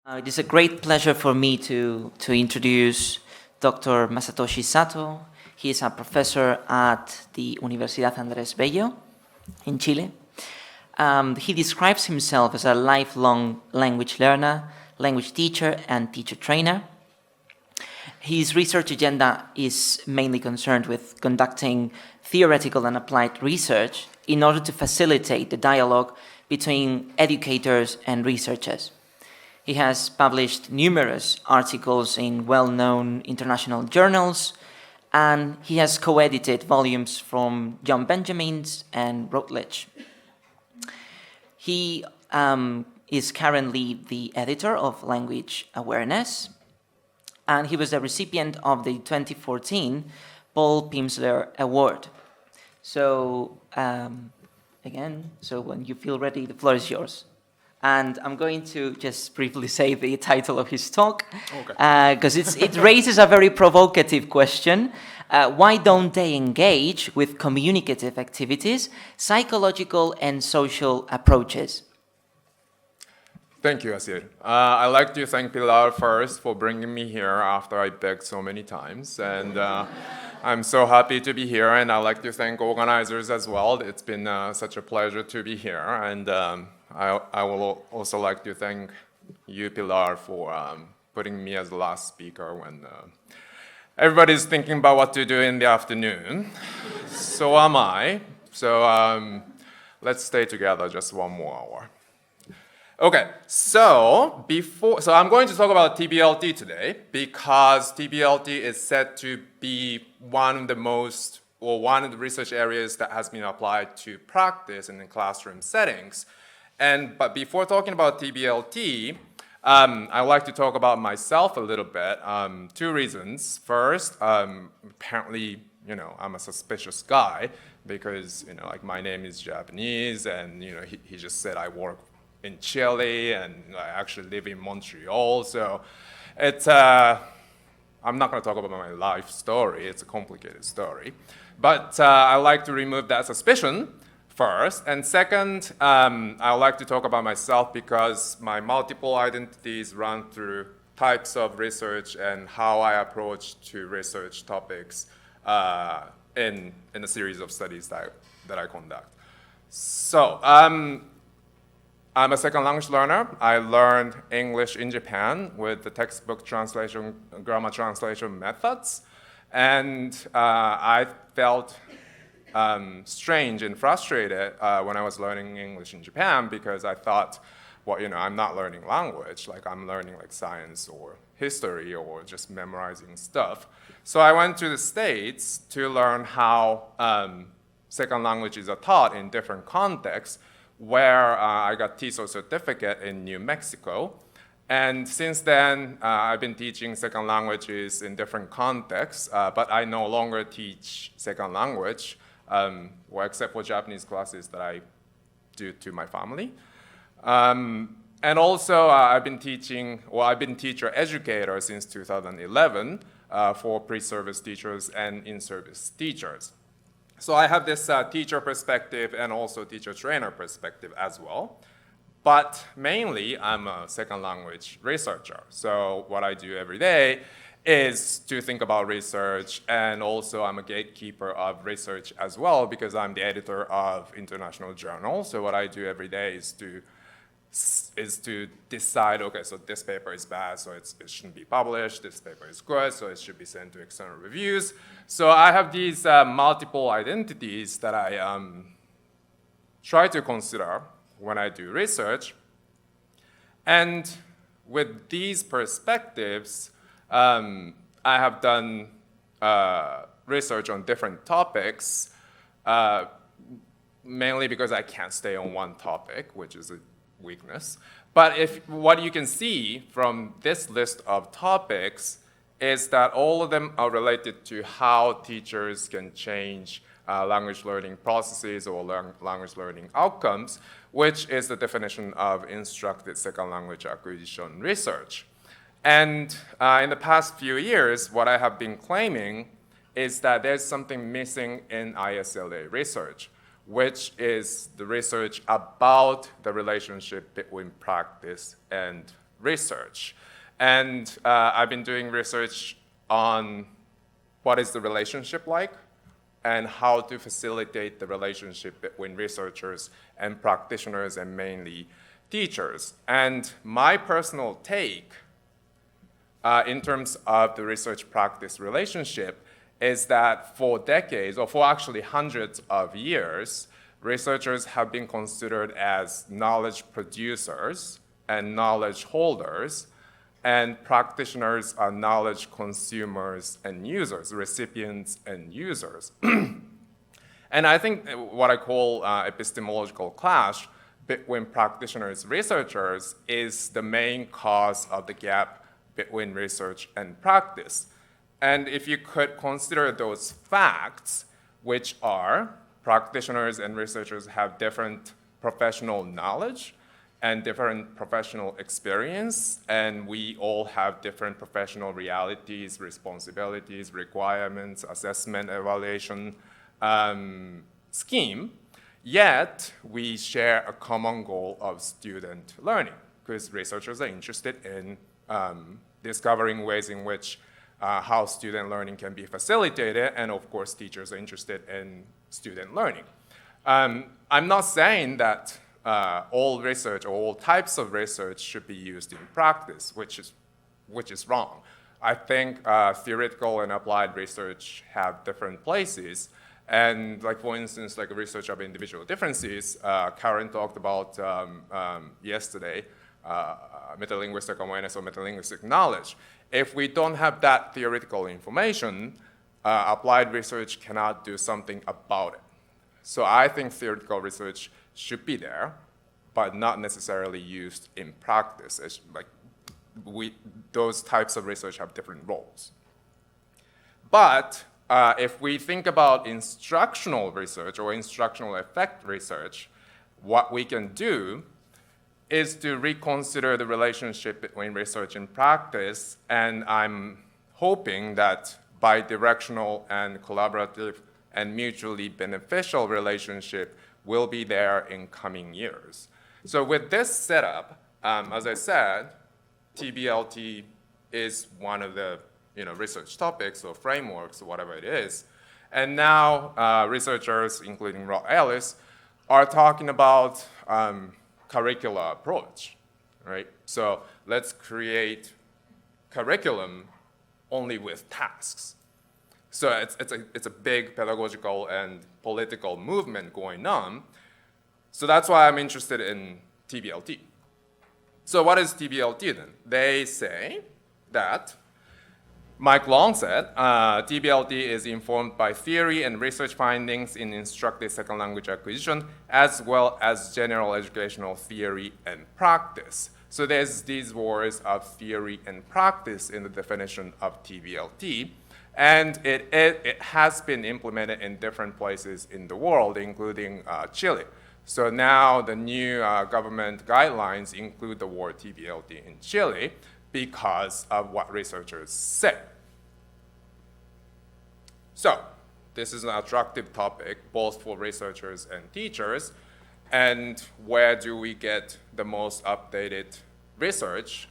It is a great pleasure for me to introduce Dr. Masatoshi Sato. He is a professor at the Universidad Andrés Bello in Chile. He describes himself as a lifelong language learner, language teacher, and teacher trainer. His research agenda is mainly concerned with conducting theoretical and applied research in order to facilitate the dialogue between educators and researchers. He has published numerous articles in well-known international journals, and he has co-edited volumes from John Benjamin's and Routledge. He is currently the editor of Language Awareness, and he was the recipient of the 2014 Paul Pimsleur Award. So, so when you feel ready, the floor is yours. And I'm going to just briefly say the title of his talk, because it raises a very provocative question. Why don't they engage with communicative activities, psychological and social approaches? Thank you, Asir. I'd like to thank Pilar first for bringing me here after I begged so many times. And I'm so happy to be here, and I'd like to thank organizers as well. It's been such a pleasure to be here. And I will also like to thank you, Pilar, for putting me as the last speaker when everybody's thinking about what to do in the afternoon. So am I. So let's stay together just one more hour. Okay, so I'm going to talk about TBLT today because TBLT is said to be one of the research areas that has been applied to practice in the classroom settings. But before talking about TBLT, I'd like to talk about myself a little bit. Two reasons. First, apparently, I'm a suspicious guy because, my name is Japanese, and, he just said I work in Chile, and I actually live in Montreal. So it's, I'm not going to talk about my life story. It's a complicated story. But I like to remove that suspicion first. And second, I like to talk about myself because my multiple identities run through types of research and how I approach to research topics in a series of studies that I conduct. So I'm a second language learner. I learned English in Japan with the textbook translation, grammar translation methods. And I felt strange and frustrated when I was learning English in Japan because I thought, I'm not learning language, like I'm learning like science or history or just memorizing stuff. So I went to the States to learn how second languages are taught in different contexts, where I got TESOL certificate in New Mexico. And since then, I've been teaching second languages in different contexts, but I no longer teach second language, except for Japanese classes that I do to my family. And also, I've been teacher educator since 2011 for pre-service teachers and in-service teachers. So I have this teacher perspective and also teacher trainer perspective as well. But mainly, I'm a second language researcher. So what I do every day is to think about research, and also I'm a gatekeeper of research as well because I'm the editor of international journals. So what I do every day is to decide, okay, so this paper is bad, so it shouldn't be published. This paper is good, so it should be sent to external reviews. So I have these multiple identities that I try to consider when I do research. And with these perspectives, I have done research on different topics, mainly because I can't stay on one topic, which is a weakness. But what you can see from this list of topics is that all of them are related to how teachers can change language learning processes or language learning outcomes, which is the definition of instructed second language acquisition research. And in the past few years, what I have been claiming is that there's something missing in ISLA research, which is the research about the relationship between practice and research. And I've been doing research on what is the relationship like and how to facilitate the relationship between researchers and practitioners and mainly teachers. And my personal take in terms of the research-practice relationship is that for decades, or for actually hundreds of years, researchers have been considered as knowledge producers and knowledge holders, and practitioners are knowledge consumers and users, recipients and users. And I think what I call epistemological clash between practitioners and researchers is the main cause of the gap between research and practice. And if you could consider those facts, which are practitioners and researchers have different professional knowledge and different professional experience, and we all have different professional realities, responsibilities, requirements, assessment, evaluation scheme, yet we share a common goal of student learning, because researchers are interested in discovering ways in which how student learning can be facilitated, and of course teachers are interested in student learning. I'm not saying that all research or all types of research should be used in practice, which is wrong. I think theoretical and applied research have different places. And like, for instance, like research of individual differences, Karen talked about yesterday, metalinguistic awareness or metalinguistic knowledge. If we don't have that theoretical information, applied research cannot do something about it. So I think theoretical research should be there, but not necessarily used in practice. It's like those types of research have different roles. But if we think about instructional research or instructional effect research, what we can do is to reconsider the relationship between research and practice, and I'm hoping that bidirectional and collaborative and mutually beneficial relationship will be there in coming years. So with this setup, as I said, TBLT is one of the research topics or frameworks or whatever it is. And now researchers, including Rob Ellis, are talking about curricular approach, right? So let's create curriculum only with tasks. So it's a big pedagogical and political movement going on. So that's why I'm interested in TBLT. So what is TBLT then? They say that, Mike Long said, TBLT is informed by theory and research findings in instructed second language acquisition, as well as general educational theory and practice. So there's these words of theory and practice in the definition of TBLT. And it has been implemented in different places in the world, including Chile. So now the new government guidelines include the word TBLT in Chile because of what researchers say. So this is an attractive topic, both for researchers and teachers. And where do we get the most updated research?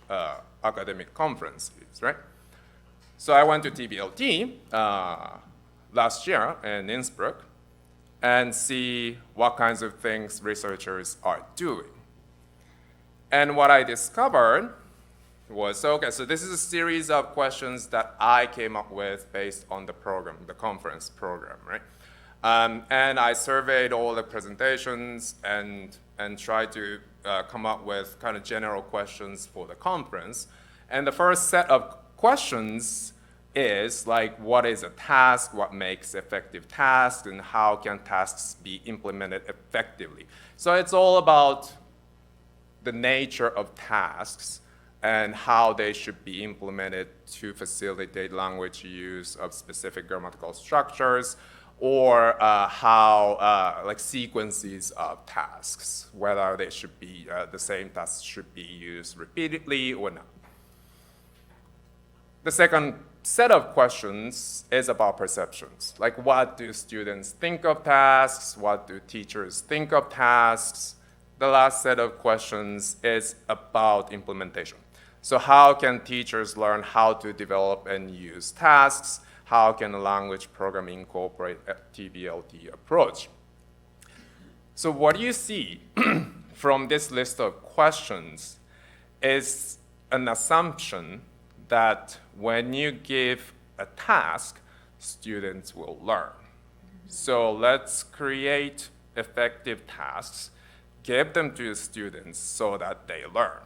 Academic conferences, right? So I went to TBLT last year in Innsbruck and see what kinds of things researchers are doing. And what I discovered was, okay, so this is a series of questions that I came up with based on the program, the conference program, right? And I surveyed all the presentations and tried to come up with kind of general questions for the conference. And the first set of questions is like, what is a task, what makes effective tasks, and how can tasks be implemented effectively? So it's all about the nature of tasks and how they should be implemented to facilitate language use of specific grammatical structures, or like sequences of tasks, whether they should be, the same tasks should be used repeatedly or not. The second set of questions is about perceptions. Like, what do students think of tasks? What do teachers think of tasks? The last set of questions is about implementation. So how can teachers learn how to develop and use tasks? How can a language program incorporate a TBLT approach? So what you see from this list of questions is an assumption that when you give a task, students will learn. So let's create effective tasks, give them to the students so that they learn.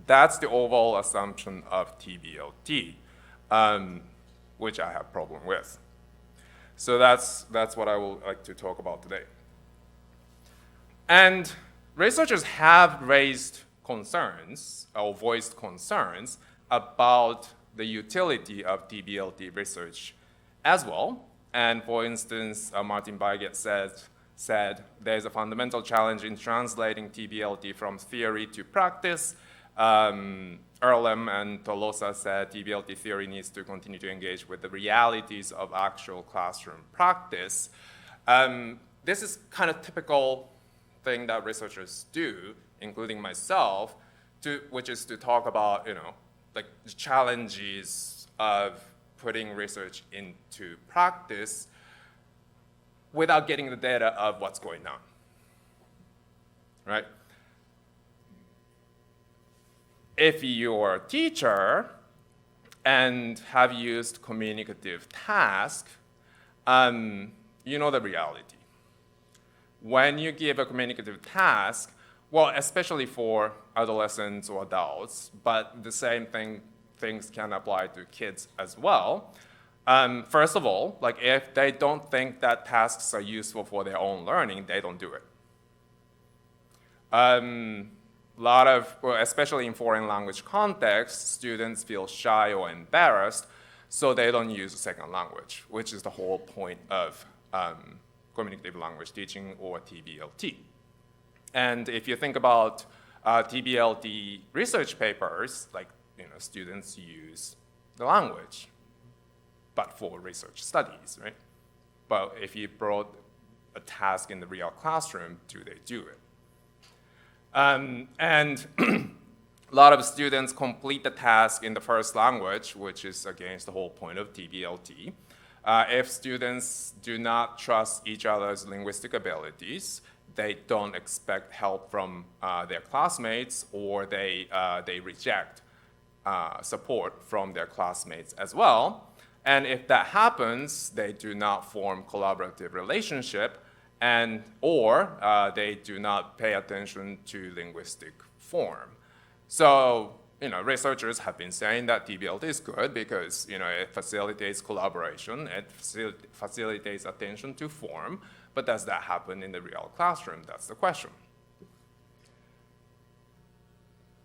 That's the overall assumption of TBLT, which I have problem with. So that's what I would like to talk about today. And researchers have raised concerns or voiced concerns about the utility of TBLT research as well. And for instance, Martin Weigert said there's a fundamental challenge in translating TBLT from theory to practice. Erlem and Tolosa said TBLT theory needs to continue to engage with the realities of actual classroom practice. This is kind of typical thing that researchers do, including myself, which is to talk about, like the challenges of putting research into practice without getting the data of what's going on, right? If you're a teacher and have used communicative task, you know the reality. When you give a communicative task, well, especially for adolescents or adults, but the same things can apply to kids as well. First of all, like if they don't think that tasks are useful for their own learning, they don't do it. Especially in foreign language contexts, students feel shy or embarrassed, so they don't use a second language, which is the whole point of communicative language teaching or TBLT. And if you think about TBLT research papers, like students use the language, but for research studies, right? But if you brought a task in the real classroom, do they do it? And a lot of students complete the task in the first language, which is against the whole point of TBLT. If students do not trust each other's linguistic abilities, they don't expect help from their classmates, or they reject support from their classmates as well. And if that happens, they do not form collaborative relationship, or they do not pay attention to linguistic form. So, researchers have been saying that TBLT is good because, it facilitates collaboration, it facilitates attention to form, but does that happen in the real classroom? That's the question.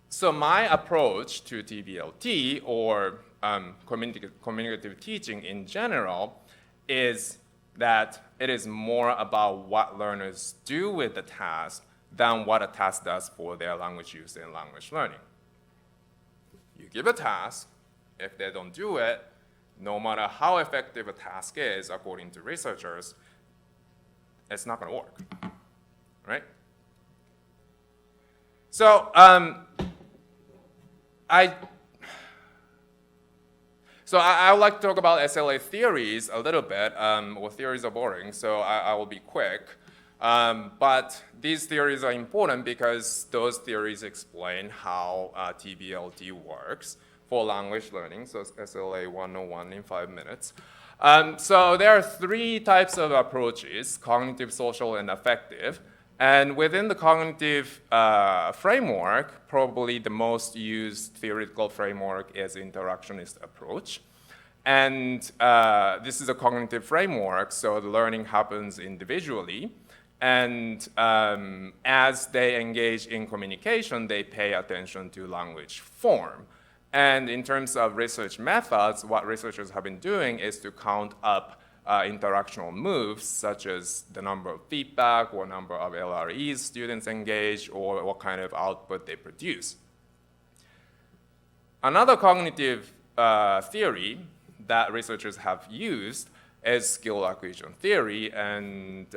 So my approach to TBLT, or communicative teaching in general, is that it is more about what learners do with the task than what a task does for their language use and language learning. You give a task, if they don't do it, no matter how effective a task is, according to researchers, it's not going to work, right? So I would like to talk about SLA theories a little bit. Theories are boring, so I will be quick. But these theories are important because those theories explain how TBLT works for language learning, so SLA 101 in 5 minutes. So there are 3 types of approaches: cognitive, social, and affective. And within the cognitive framework, probably the most used theoretical framework is interactionist approach. And this is a cognitive framework, so the learning happens individually. And as they engage in communication, they pay attention to language form. And in terms of research methods, what researchers have been doing is to count up interactional moves, such as the number of feedback or number of LREs students engage, or what kind of output they produce. Another cognitive theory that researchers have used is skill acquisition theory. And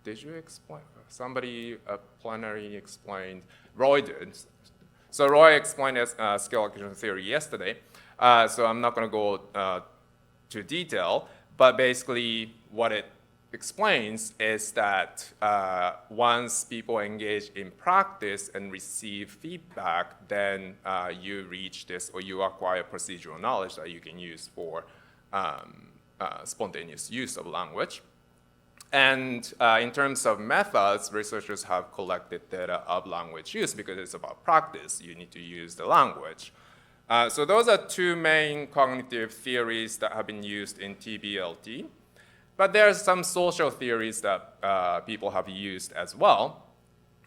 did you explain? Somebody plenary explained, Roy did. So Roy explained skill acquisition theory yesterday, so I'm not going to go to detail, but basically what it explains is that once people engage in practice and receive feedback, then you reach this, or you acquire procedural knowledge that you can use for spontaneous use of language. And in terms of methods, researchers have collected data of language use because it's about practice. You need to use the language. So those are two main cognitive theories that have been used in TBLT. But there are some social theories that people have used as well.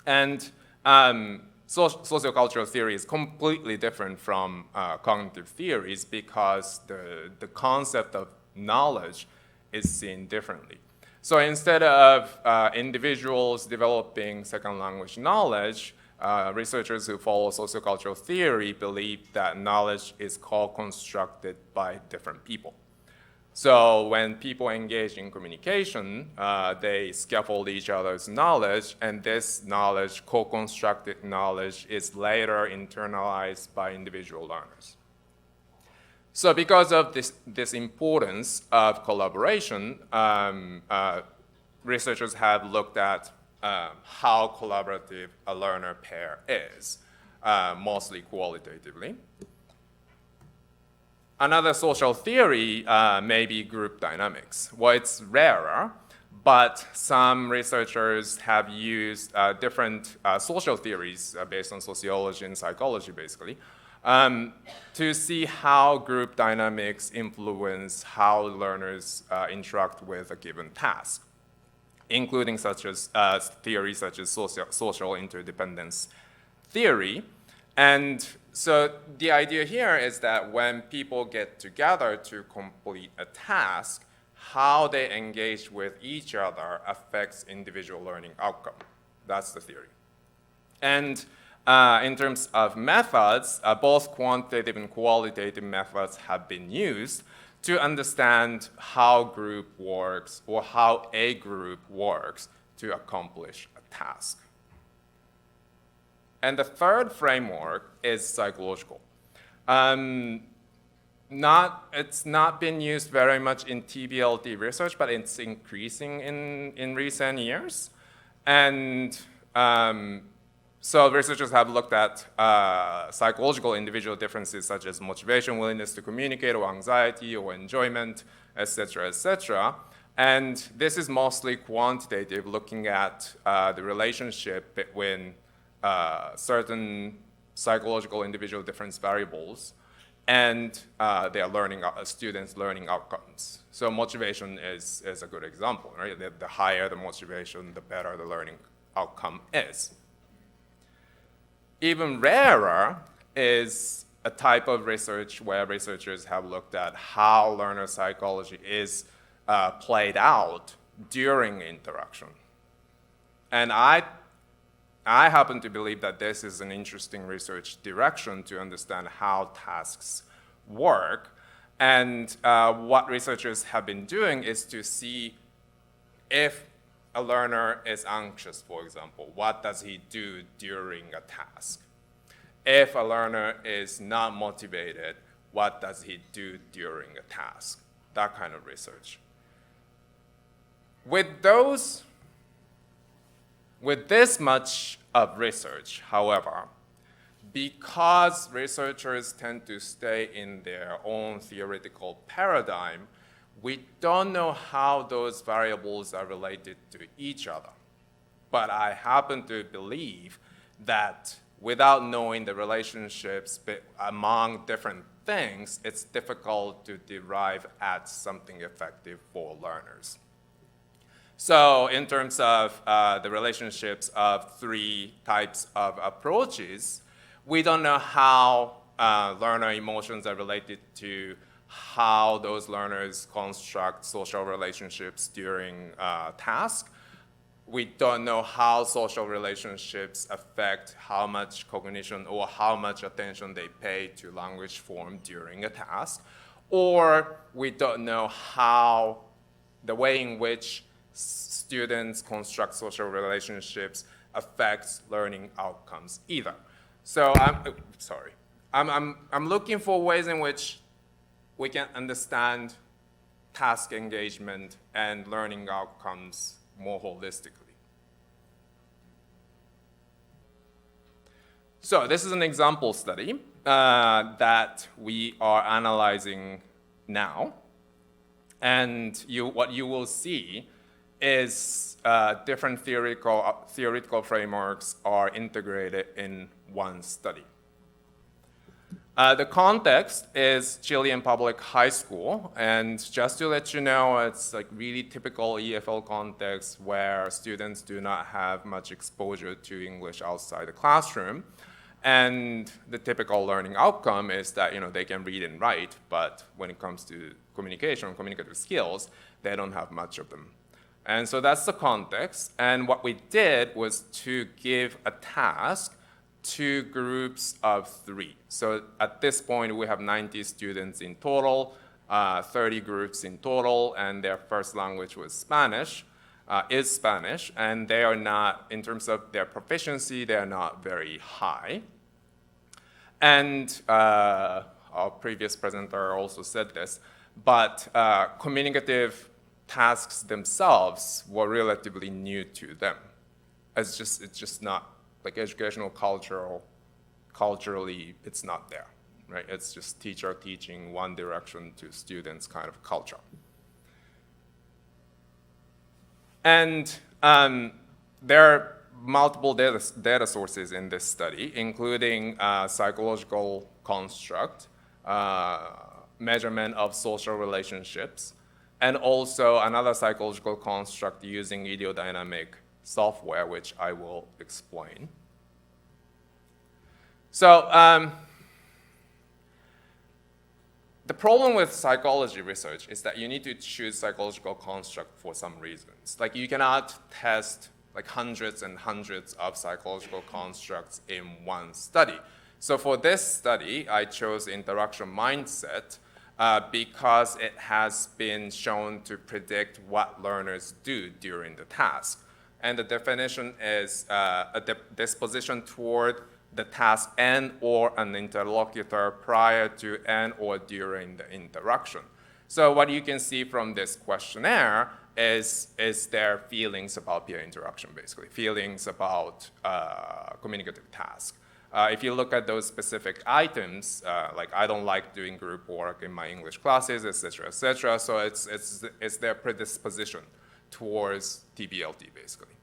And sociocultural theory is completely different from cognitive theories because the concept of knowledge is seen differently. So instead of individuals developing second language knowledge, researchers who follow sociocultural theory believe that knowledge is co-constructed by different people. So when people engage in communication, they scaffold each other's knowledge, and this knowledge, co-constructed knowledge, is later internalized by individual learners. So because of this importance of collaboration, researchers have looked at how collaborative a learner pair is, mostly qualitatively. Another social theory may be group dynamics. Well, it's rarer, but some researchers have used different social theories based on sociology and psychology, basically, to see how group dynamics influence how learners interact with a given task, including theories such as social interdependence theory. And so the idea here is that when people get together to complete a task, how they engage with each other affects individual learning outcome. That's the theory. And in terms of methods, both quantitative and qualitative methods have been used to understand how group works or how a group works to accomplish a task. And the third framework is psychological. It's not been used very much in TBLT research, but it's increasing in recent years. And so researchers have looked at psychological individual differences such as motivation, willingness to communicate, or anxiety, or enjoyment, et cetera, And this is mostly quantitative, looking at the relationship between certain psychological individual difference variables and their students' learning outcomes. So motivation is a good example, right? The higher the motivation, the better the learning outcome is. Even rarer is a type of research where researchers have looked at how learner psychology is played out during interaction. And I happen to believe that this is an interesting research direction to understand how tasks work. And what researchers have been doing is to see if a learner is anxious, for example, what does he do during a task? If a learner is not motivated, what does he do during a task? That kind of research. With this much of research, however, because researchers tend to stay in their own theoretical paradigm, we don't know how those variables are related to each other. But I happen to believe that without knowing the relationships among different things, it's difficult to derive at something effective for learners. So in terms of the relationships of three types of approaches, we don't know how learner emotions are related to how those learners construct social relationships during tasks. We don't know how social relationships affect how much cognition or how much attention they pay to language form during a task. Or we don't know how the way in which students construct social relationships affects learning outcomes either. So I'm looking for ways in which we can understand task engagement and learning outcomes more holistically. So this is an example study that we are analyzing now. And what you will see is different theoretical frameworks are integrated in one study. The context is Chilean public high school, and just to let you know, it's like really typical EFL context where students do not have much exposure to English outside the classroom. And the typical learning outcome is that they can read and write, but when it comes to communication, communicative skills, they don't have much of them. And so that's the context. And what we did was to give a task to groups of 3. So at this point, we have 90 students in total, 30 groups in total, and their first language was Spanish, and they are not, in terms of their proficiency, they are not very high. And our previous presenter also said this, but communicative tasks themselves were relatively new to them. It's just not, like educational culturally, it's not there, right? It's just teacher teaching one direction to students kind of culture. And there are multiple data sources in this study, including psychological construct, measurement of social relationships, and also another psychological construct using ideodynamic software, which I will explain. So the problem with psychology research is that you need to choose psychological construct for some reasons. Like you cannot test like hundreds and hundreds of psychological constructs in one study. So for this study, I chose interaction mindset because it has been shown to predict what learners do during the task. And the definition is a disposition toward the task and or an interlocutor prior to and or during the interaction. So what you can see from this questionnaire is their feelings about peer interaction, basically, feelings about communicative task. If you look at those specific items, like I don't like doing group work in my English classes, et cetera, so it's their predisposition towards TBLT, basically.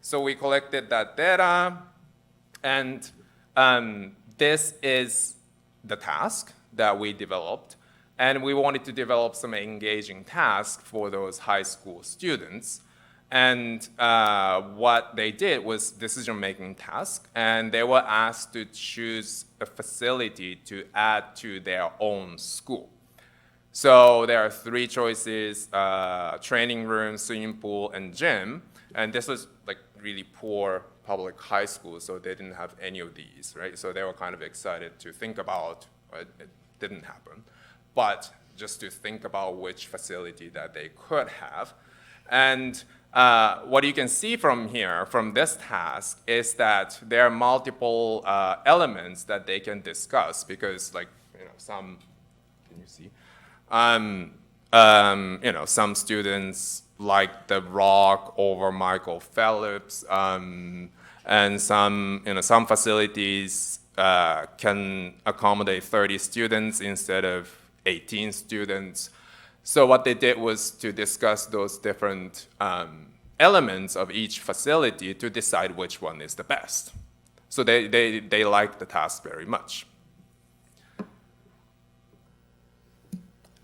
So we collected that data, and this is the task that we developed. And we wanted to develop some engaging tasks for those high school students. And what they did was decision-making task, and they were asked to choose a facility to add to their own school. So there are 3 choices, training room, swimming pool, and gym. And this was like really poor public high school, so they didn't have any of these, right? So they were kind of excited to think about, but it didn't happen. But just to think about which facility that they could have. And what you can see from here, from this task, is that there are multiple elements that they can discuss because, like, some, can you see? Some students like The Rock over Michael Phelps, and some facilities can accommodate 30 students instead of 18 students. So what they did was to discuss those different elements of each facility to decide which one is the best. So they liked the task very much.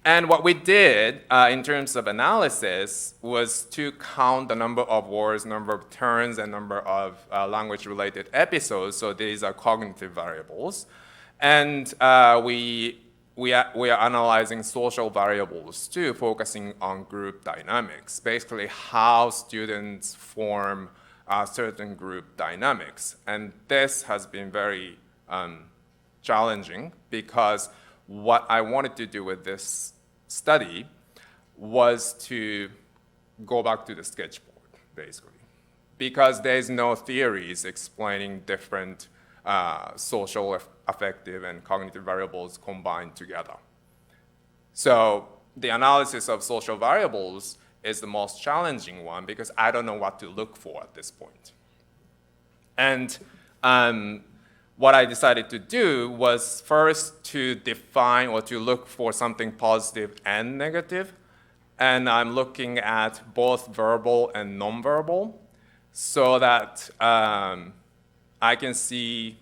And what we did in terms of analysis was to count the number of words, number of turns, and number of language-related episodes. So these are cognitive variables. And we are analyzing social variables too, focusing on group dynamics, basically how students form certain group dynamics. And this has been very challenging because what I wanted to do with this study was to go back to the sketchboard, basically, because there's no theories explaining different social, affective, and cognitive variables combined together. So the analysis of social variables is the most challenging one because I don't know what to look for at this point. And what I decided to do was first to define or to look for something positive and negative. And I'm looking at both verbal and nonverbal so that I can see,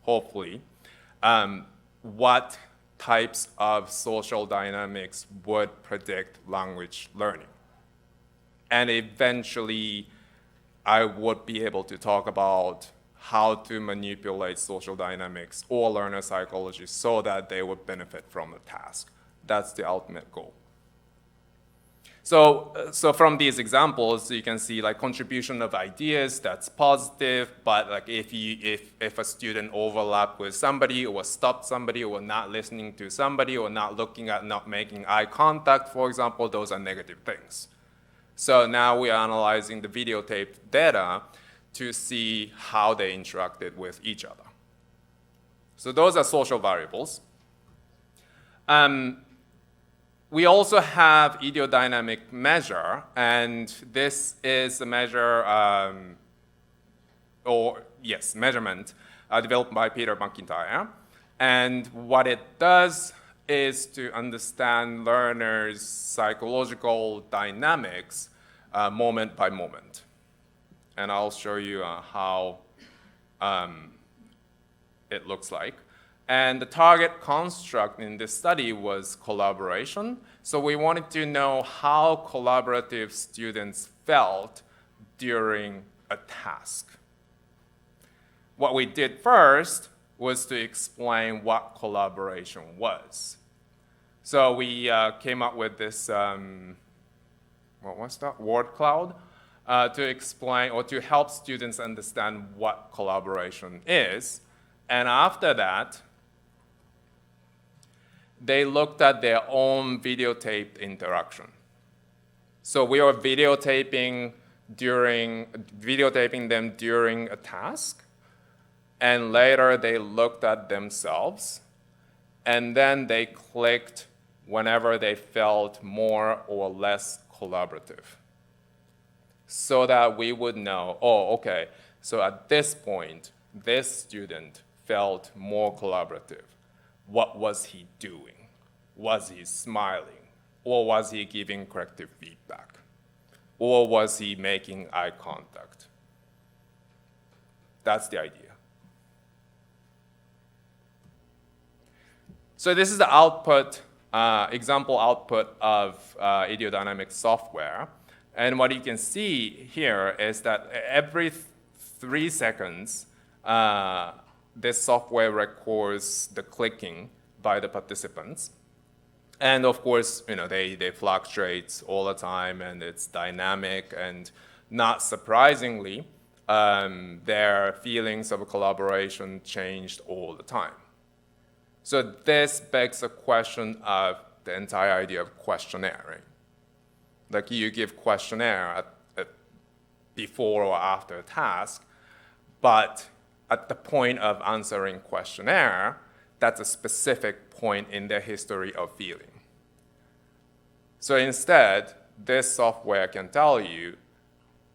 hopefully, what types of social dynamics would predict language learning. And eventually, I would be able to talk about how to manipulate social dynamics or learner psychology so that they would benefit from the task. That's the ultimate goal. So from these examples, you can see like contribution of ideas, that's positive, but like if a student overlap with somebody or stop somebody or not listening to somebody or not looking at, not making eye contact, for example, those are negative things. So now we are analyzing the videotaped data to see how they interacted with each other. So those are social variables. We also have ideodynamic measure, and this is a measure, measurement developed by Peter McIntyre. And what it does is to understand learners' psychological dynamics moment by moment. And I'll show you how it looks like. And the target construct in this study was collaboration. So we wanted to know how collaborative students felt during a task. What we did first was to explain what collaboration was. So we came up with this, word cloud, to explain or to help students understand what collaboration is. And after that, they looked at their own videotaped interaction. So we were videotaping them during a task, and later they looked at themselves, and then they clicked whenever they felt more or less collaborative, so that we would know, oh, okay, so at this point, this student felt more collaborative. What was he doing? Was he smiling? Or was he giving corrective feedback? Or was he making eye contact? That's the idea. So this is the output, example output of ideodynamic software. And what you can see here is that every 3 seconds, this software records the clicking by the participants. And of course, they fluctuate all the time, and it's dynamic, and not surprisingly, their feelings of collaboration changed all the time. So this begs a question of the entire idea of questionnaire, right? Like you give questionnaire at before or after a task, but at the point of answering questionnaire, that's a specific point in their history of feeling. So instead, this software can tell you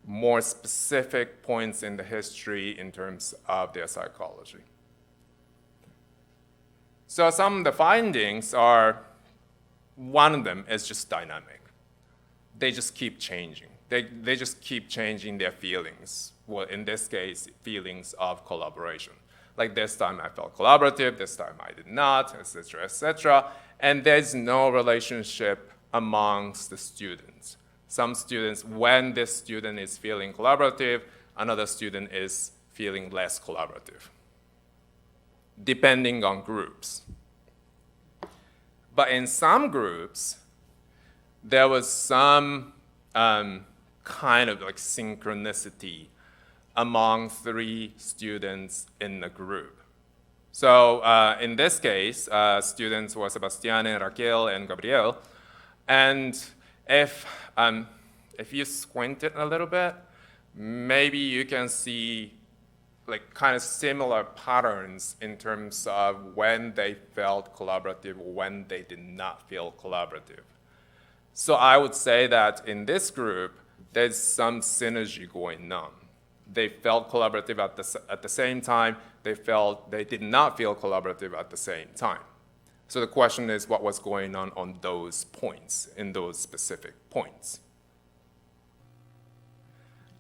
more specific points in the history in terms of their psychology. So some of the findings are, one of them is just dynamic. They just keep changing. They just keep changing their feelings. Well, in this case, feelings of collaboration. Like this time I felt collaborative, this time I did not, etc., etc. And there's no relationship amongst the students. Some students, when this student is feeling collaborative, another student is feeling less collaborative, depending on groups. But in some groups, there was some kind of like synchronicity among 3 students in the group. So in this case, students were Sebastiane, Raquel, and Gabriel. And if you squint it a little bit, maybe you can see like kind of similar patterns in terms of when they felt collaborative, when they did not feel collaborative. So I would say that in this group, there's some synergy going on. They felt collaborative at the same time. They did not feel collaborative at the same time. So the question is, what was going on those points, in those specific points?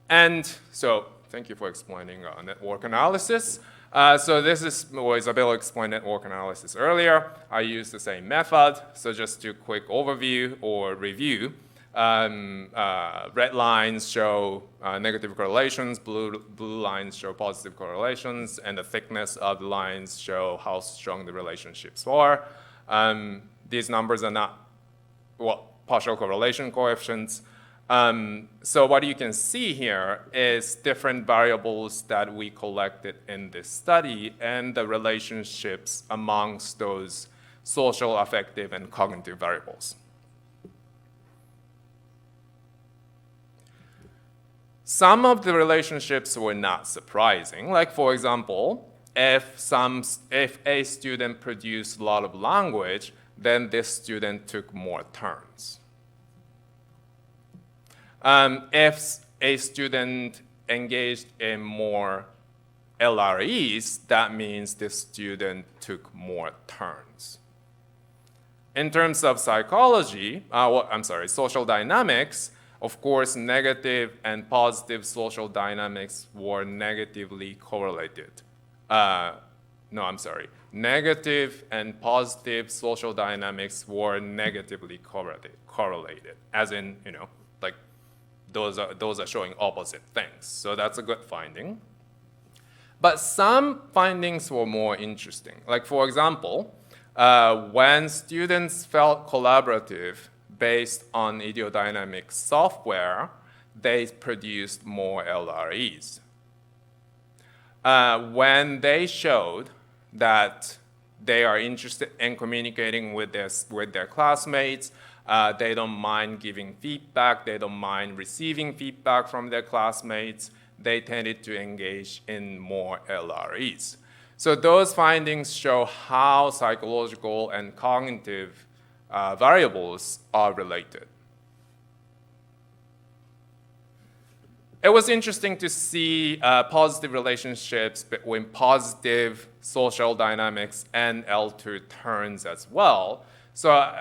And so, thank you for explaining network analysis. So this is, well, Isabella explained network analysis earlier. I used the same method. So just to quick overview or review, red lines show negative correlations, blue lines show positive correlations, and the thickness of the lines show how strong the relationships are. These numbers are not, well, partial correlation coefficients. So what you can see here is different variables that we collected in this study and the relationships amongst those social, affective, and cognitive variables. Some of the relationships were not surprising. Like, for example, if a student produced a lot of language, then this student took more turns. If a student engaged in more LREs, that means this student took more turns. In terms of psychology, social dynamics, of course, negative and positive social dynamics were negatively correlated. Negative and positive social dynamics were negatively correlated, as in, like those are showing opposite things. So that's a good finding. But some findings were more interesting. Like, for example, when students felt collaborative based on ideodynamic software, they produced more LREs. When they showed that they are interested in communicating with their classmates, they don't mind giving feedback, they don't mind receiving feedback from their classmates, they tended to engage in more LREs. So those findings show how psychological and cognitive variables are related. It was interesting to see positive relationships between positive social dynamics and L2 turns as well. So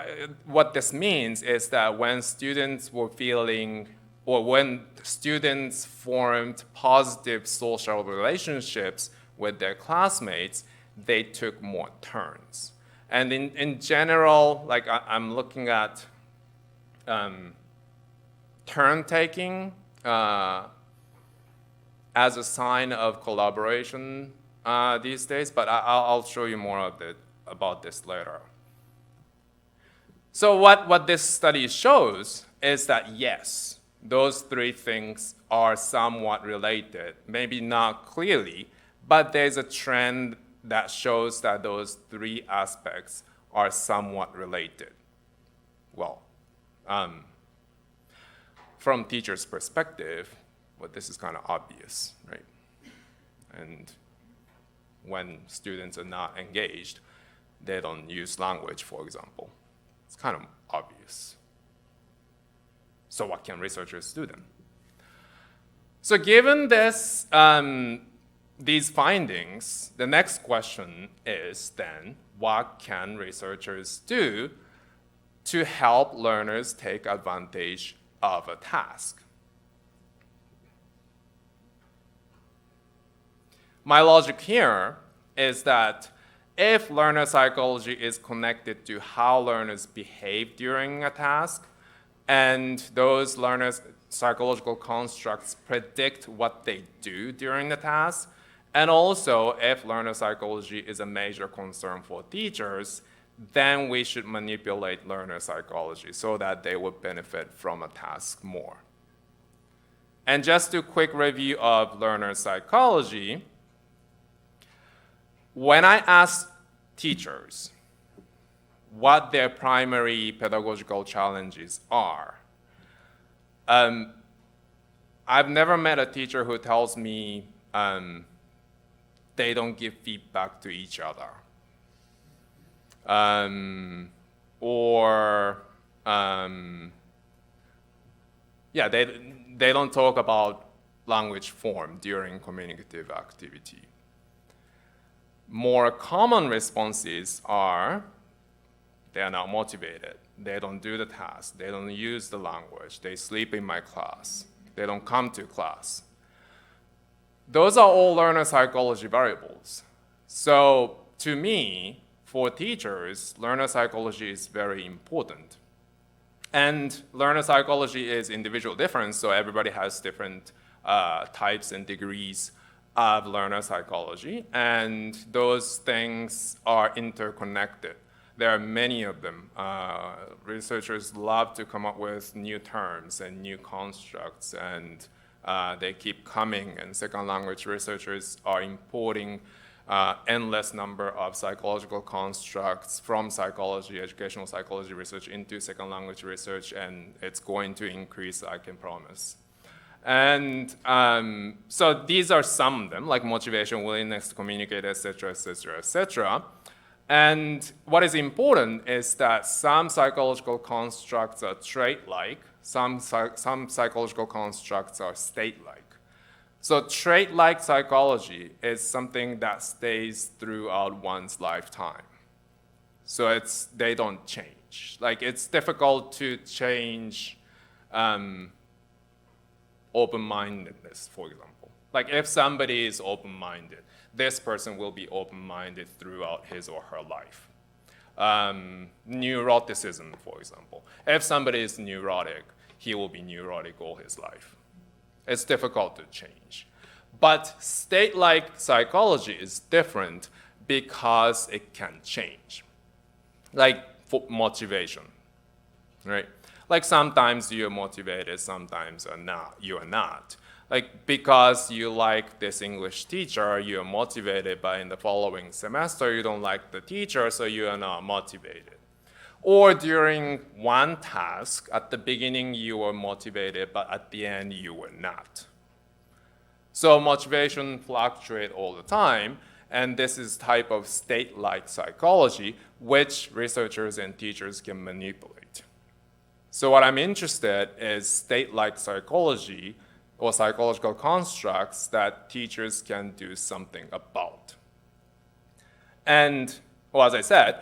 what this means is that when students were feeling, or when students formed positive social relationships with their classmates, they took more turns. And in general, like I'm looking at turn taking as a sign of collaboration these days, but I'll show you more about this later. So what this study shows is that yes, those three things are somewhat related, maybe not clearly, but there's a trend that shows that those three aspects are somewhat related. Well, from teachers' perspective, well, this is kind of obvious, right? And when students are not engaged, they don't use language, for example. It's kind of obvious. So what can researchers do then? So given this, these findings, the next question is then, what can researchers do to help learners take advantage of a task? My logic here is that if learner psychology is connected to how learners behave during a task, and those learners' psychological constructs predict what they do during the task, and also if learner psychology is a major concern for teachers, then we should manipulate learner psychology so that they will benefit from a task more. And just a quick review of learner psychology, when I ask teachers what their primary pedagogical challenges are, I've never met a teacher who tells me they don't give feedback to each other. They don't talk about language form during communicative activity. More common responses are they are not motivated, they don't do the task, they don't use the language, they sleep in my class, they don't come to class. Those are all learner psychology variables. So to me, for teachers, learner psychology is very important. And learner psychology is individual difference, so everybody has different types and degrees of learner psychology, and those things are interconnected. There are many of them. Researchers love to come up with new terms and new constructs, and they keep coming, and second language researchers are importing endless number of psychological constructs from psychology, educational psychology research into second language research, and it's going to increase, I can promise. And so these are some of them, like motivation, willingness to communicate, et cetera, et cetera, et cetera. And what is important is that some psychological constructs are trait-like, some psychological constructs are state-like. So trait-like psychology is something that stays throughout one's lifetime. So they don't change. Like, it's difficult to change open-mindedness, for example. Like, if somebody is open-minded, this person will be open-minded throughout his or her life. Neuroticism, for example. If somebody is neurotic, he will be neurotic all his life. It's difficult to change. But state-like psychology is different because it can change. Like for motivation, right? Like sometimes you're motivated, sometimes you are not. Like because you like this English teacher, you're motivated, but in the following semester you don't like the teacher, so you are not motivated. Or during one task, at the beginning you were motivated, but at the end you were not. So motivation fluctuates all the time, and this is type of state-like psychology which researchers and teachers can manipulate. So what I'm interested in is state-like psychology or psychological constructs that teachers can do something about. And, well, as I said,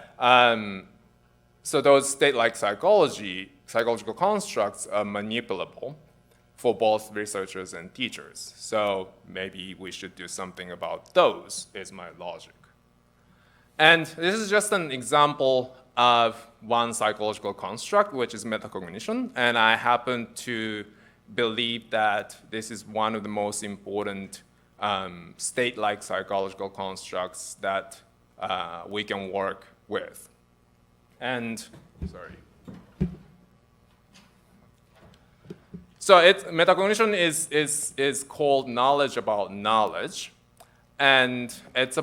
so those state-like psychological constructs are manipulable for both researchers and teachers. So maybe we should do something about those, is my logic. And this is just an example of one psychological construct, which is metacognition. And I happen to believe that this is one of the most important state-like psychological constructs that we can work with. And, sorry. So metacognition is called knowledge about knowledge. And it's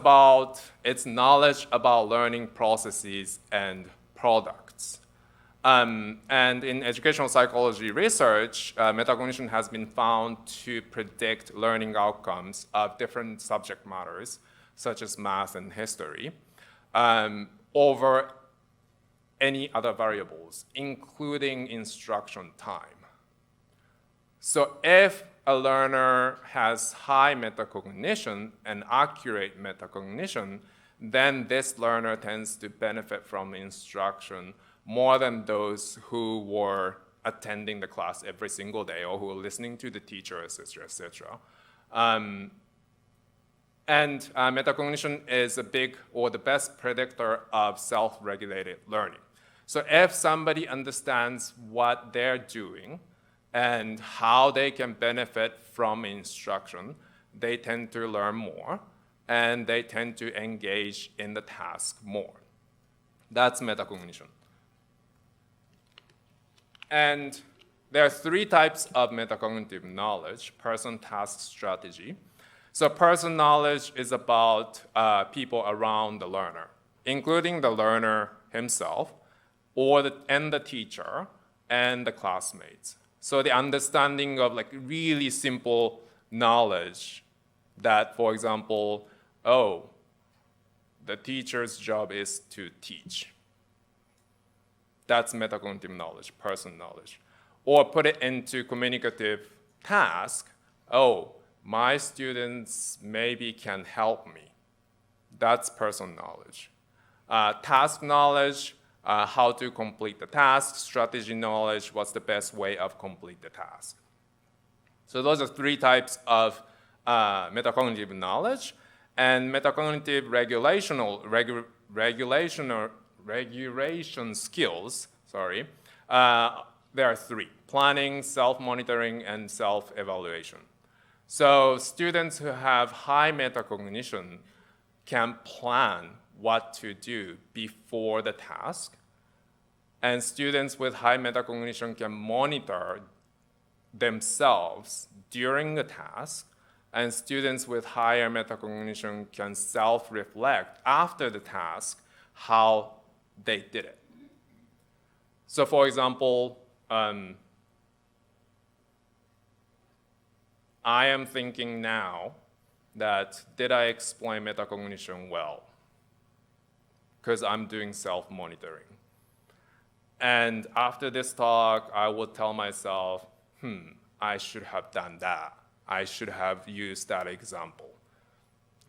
knowledge about learning processes and products. And in educational psychology research, metacognition has been found to predict learning outcomes of different subject matters, such as math and history, over any other variables, including instruction time. So if a learner has high metacognition and accurate metacognition, then this learner tends to benefit from instruction more than those who were attending the class every single day or who were listening to the teacher, et cetera, et cetera. Metacognition is the best predictor of self-regulated learning. So if somebody understands what they're doing and how they can benefit from instruction, they tend to learn more, and they tend to engage in the task more. That's metacognition. And there are three types of metacognitive knowledge: person, task, strategy. So person knowledge is about people around the learner, including the learner himself, and the teacher, and the classmates. So the understanding of like really simple knowledge that, for example, oh, the teacher's job is to teach. That's metacognitive knowledge, person knowledge. Or put it into communicative task, oh, my students maybe can help me. That's person knowledge. Task knowledge, how to complete the task. Strategy knowledge, what's the best way of complete the task. So those are three types of metacognitive knowledge. And metacognitive regulation skills, there are three: planning, self-monitoring, and self-evaluation. So students who have high metacognition can plan what to do before the task, and students with high metacognition can monitor themselves during the task, and students with higher metacognition can self-reflect after the task how they did it. So for example, I am thinking now that did I explain metacognition well? Because I'm doing self-monitoring. And after this talk, I will tell myself, I should have done that. I should have used that example.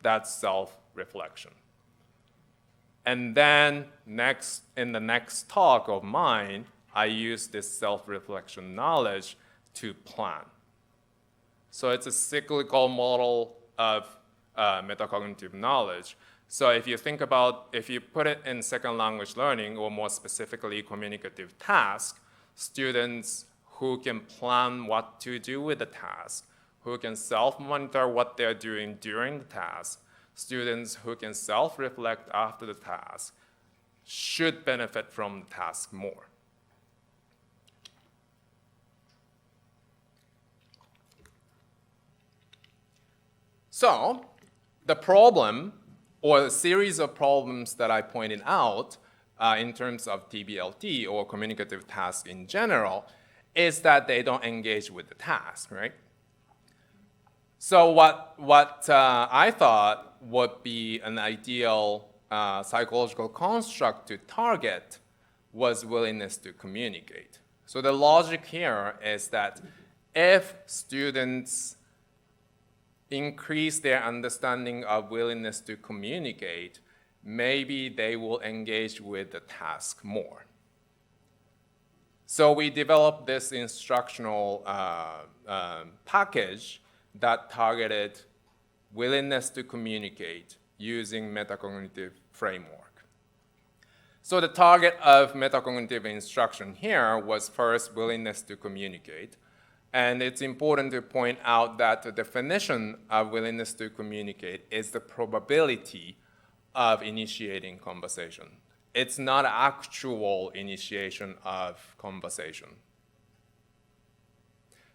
That's self-reflection. And then in the next talk of mine, I use this self-reflection knowledge to plan. So it's a cyclical model of metacognitive knowledge. So if you think about, if you put it in second language learning, or more specifically communicative task, students who can plan what to do with the task, who can self-monitor what they're doing during the task, students who can self-reflect after the task, should benefit from the task more. So the problem, or the series of problems that I pointed out in terms of TBLT or communicative task in general, is that they don't engage with the task, right? So what I thought would be an ideal psychological construct to target was willingness to communicate. So the logic here is that if students increase their understanding of willingness to communicate, maybe they will engage with the task more. So we developed this instructional package that targeted willingness to communicate using metacognitive framework. So the target of metacognitive instruction here was first willingness to communicate. And it's important to point out that the definition of willingness to communicate is the probability of initiating conversation. It's not actual initiation of conversation.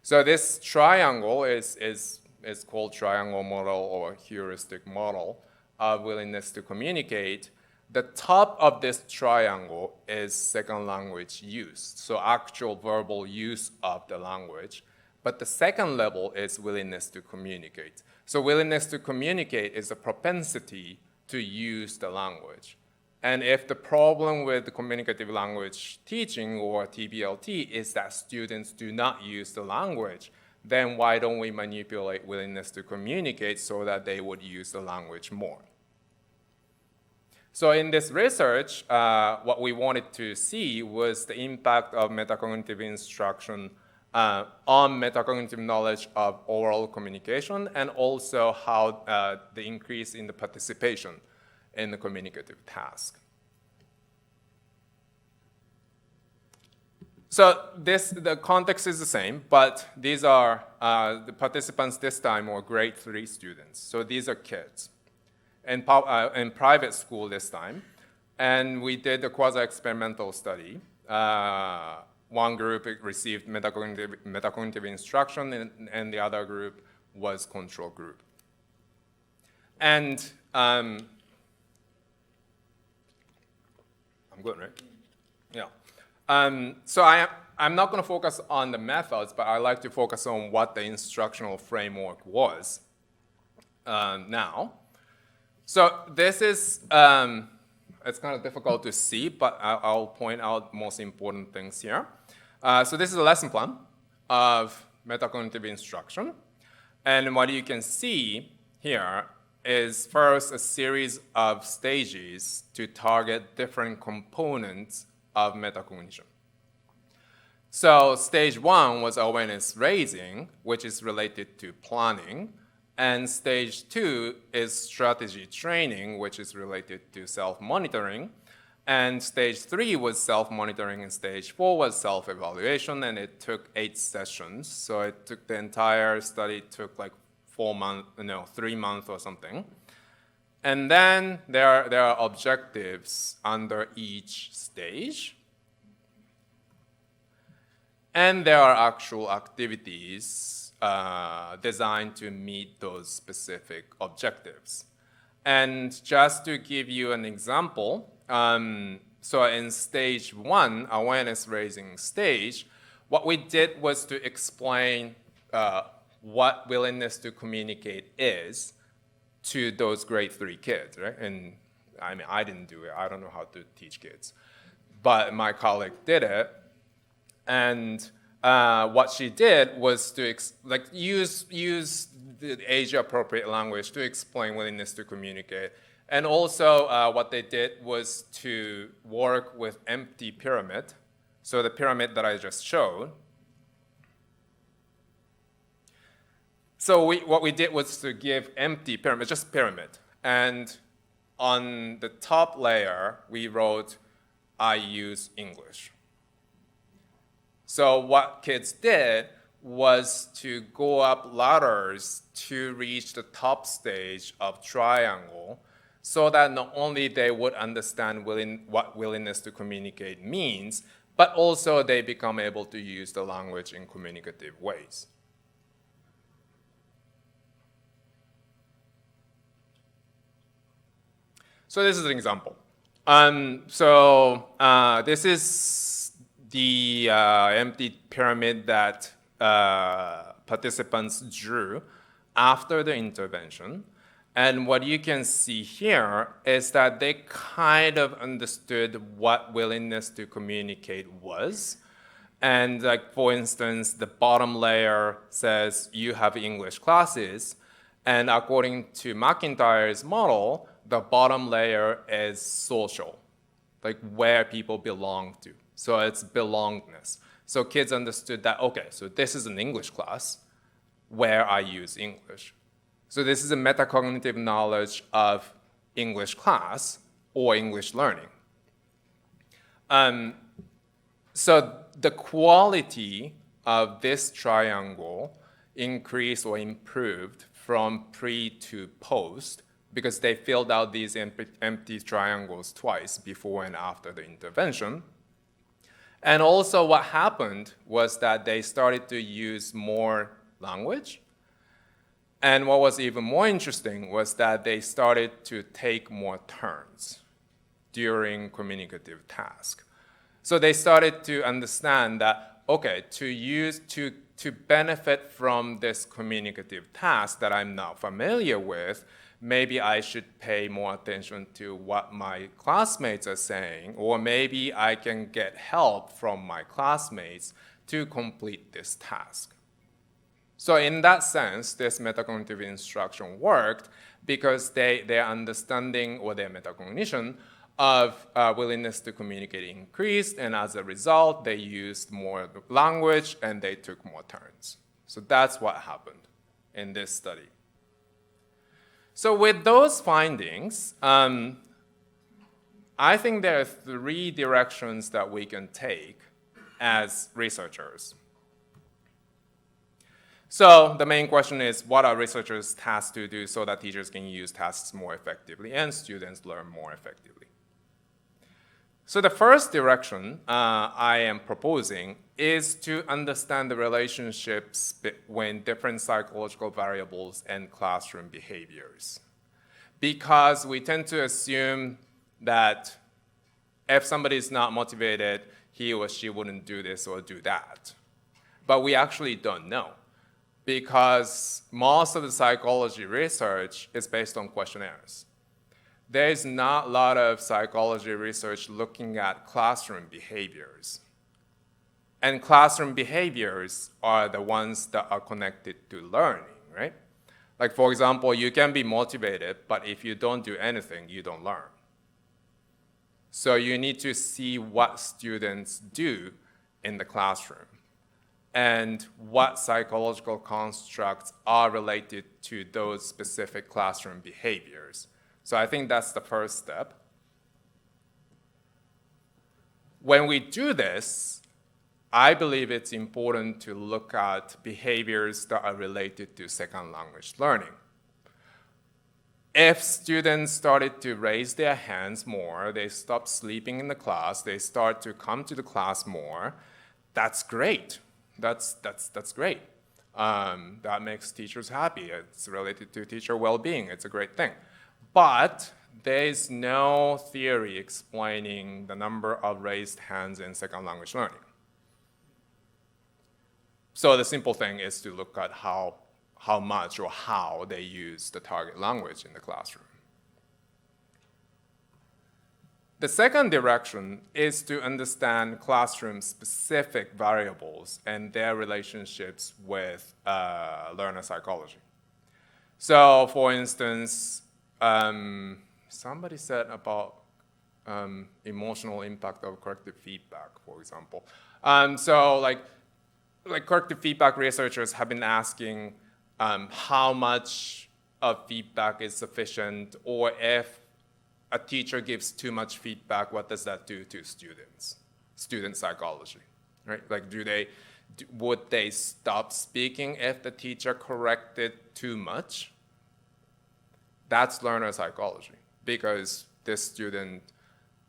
So this triangle is called triangle model or heuristic model of willingness to communicate. The top of this triangle is second language use, so actual verbal use of the language. But the second level is willingness to communicate. So willingness to communicate is a propensity to use the language. And if the problem with the communicative language teaching, or TBLT, is that students do not use the language, then why don't we manipulate willingness to communicate so that they would use the language more? So in this research, what we wanted to see was the impact of metacognitive instruction on metacognitive knowledge of oral communication, and also how the increase in the participation in the communicative task. So the context is the same, but these are the participants this time were grade 3 students. So these are kids in private school this time. And we did a quasi-experimental study. One group received metacognitive instruction, and the other group was control group. And I'm good, right? Yeah. So I'm not going to focus on the methods, but I like to focus on what the instructional framework was now. So this is, it's kind of difficult to see, but I'll point out most important things here. So this is a lesson plan of metacognitive instruction. And what you can see here is first a series of stages to target different components of metacognition. So stage 1 was awareness raising, which is related to planning. And stage 2 is strategy training, which is related to self-monitoring. And stage 3 was self-monitoring, and stage 4 was self-evaluation, and it took 8 sessions. So it took the entire study, took like 3 months or something. And then there are objectives under each stage. And there are actual activities designed to meet those specific objectives. And just to give you an example, so in stage 1, awareness raising stage, what we did was to explain what willingness to communicate is to those grade 3 kids, right? And I mean, I didn't do it. I don't know how to teach kids. But my colleague did it. And what she did was to use the age-appropriate language to explain willingness to communicate. And also what they did was to work with empty pyramid. So the pyramid that I just showed. So what we did was to give empty pyramid, just pyramid. And on the top layer, we wrote, I use English. So what kids did was to go up ladders to reach the top stage of triangle so that not only they would understand what willingness to communicate means, but also they become able to use the language in communicative ways. So this is an example. This is the empty pyramid that participants drew after the intervention. And what you can see here is that they kind of understood what willingness to communicate was. And like, for instance, the bottom layer says you have English classes. And according to McIntyre's model, the bottom layer is social, like where people belong to. So it's belongingness. So kids understood that, okay, so this is an English class where I use English. So this is a metacognitive knowledge of English class or English learning. So the quality of this triangle increased or improved from pre to post because they filled out these empty triangles twice, before and after the intervention. And also what happened was that they started to use more language. And what was even more interesting was that they started to take more turns during communicative task. So they started to understand that, okay, to benefit from this communicative task that I'm not familiar with, maybe I should pay more attention to what my classmates are saying, or maybe I can get help from my classmates to complete this task. So in that sense, this metacognitive instruction worked because their understanding or their metacognition of willingness to communicate increased, and as a result, they used more language and they took more turns. So that's what happened in this study. So with those findings, I think there are 3 directions that we can take as researchers. So the main question is, what are researchers tasked to do so that teachers can use tasks more effectively and students learn more effectively? So the first direction I am proposing is to understand the relationships between different psychological variables and classroom behaviors. Because we tend to assume that if somebody is not motivated, he or she wouldn't do this or do that. But we actually don't know, because most of the psychology research is based on questionnaires. there's not a lot of psychology research looking at classroom behaviors. And classroom behaviors are the ones that are connected to learning, right? Like, for example, you can be motivated, but if you don't do anything, you don't learn. So you need to see what students do in the classroom and what psychological constructs are related to those specific classroom behaviors. So I think that's the first step. When we do this, I believe it's important to look at behaviors that are related to second language learning. If students started to raise their hands more, they stop sleeping in the class, they start to come to the class more, that's great. That's great. That makes teachers happy. It's related to teacher well-being. It's a great thing. But there's no theory explaining the number of raised hands in second language learning. So the simple thing is to look at how much or how they use the target language in the classroom. The second direction is to understand classroom-specific variables and their relationships with learner psychology. So for instance, somebody said about emotional impact of corrective feedback, for example. So like corrective feedback researchers have been asking how much of feedback is sufficient, or if a teacher gives too much feedback, what does that do to students, student psychology, right? Like would they stop speaking if the teacher corrected too much? That's learner psychology, because this student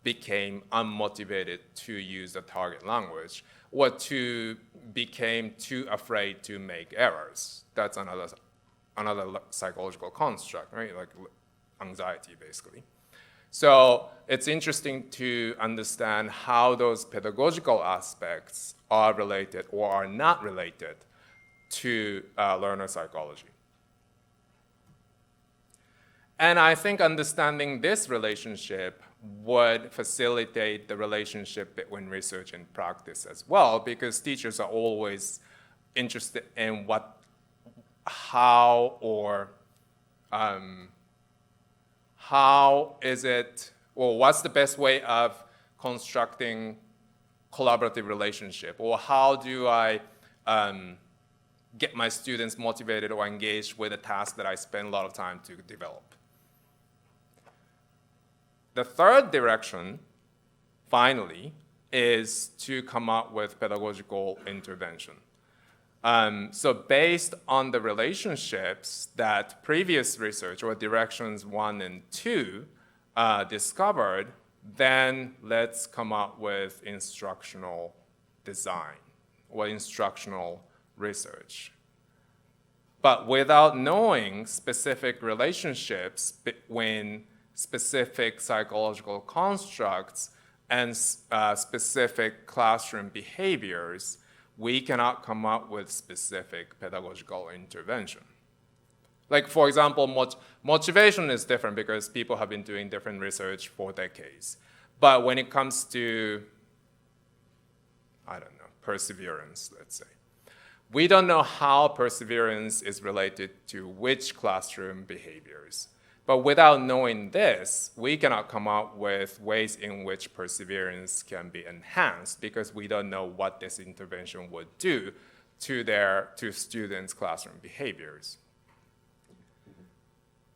became unmotivated to use the target language, or became too afraid to make errors. That's another psychological construct, right? Like anxiety, basically. So it's interesting to understand how those pedagogical aspects are related or are not related to learner psychology. And I think understanding this relationship would facilitate the relationship between research and practice as well, because teachers are always interested in how is it, or what's the best way of constructing collaborative relationship, or how do I get my students motivated or engaged with a task that I spend a lot of time to develop. The third direction, finally, is to come up with pedagogical intervention. So based on the relationships that previous research, or directions 1 and 2, discovered, then let's come up with instructional design or instructional research. But without knowing specific relationships between specific psychological constructs and specific classroom behaviors, we cannot come up with specific pedagogical intervention. Like, for example, motivation is different because people have been doing different research for decades. But when it comes to, I don't know, perseverance, let's say, we don't know how perseverance is related to which classroom behaviors. But without knowing this, we cannot come up with ways in which perseverance can be enhanced, because we don't know what this intervention would do to students' classroom behaviors.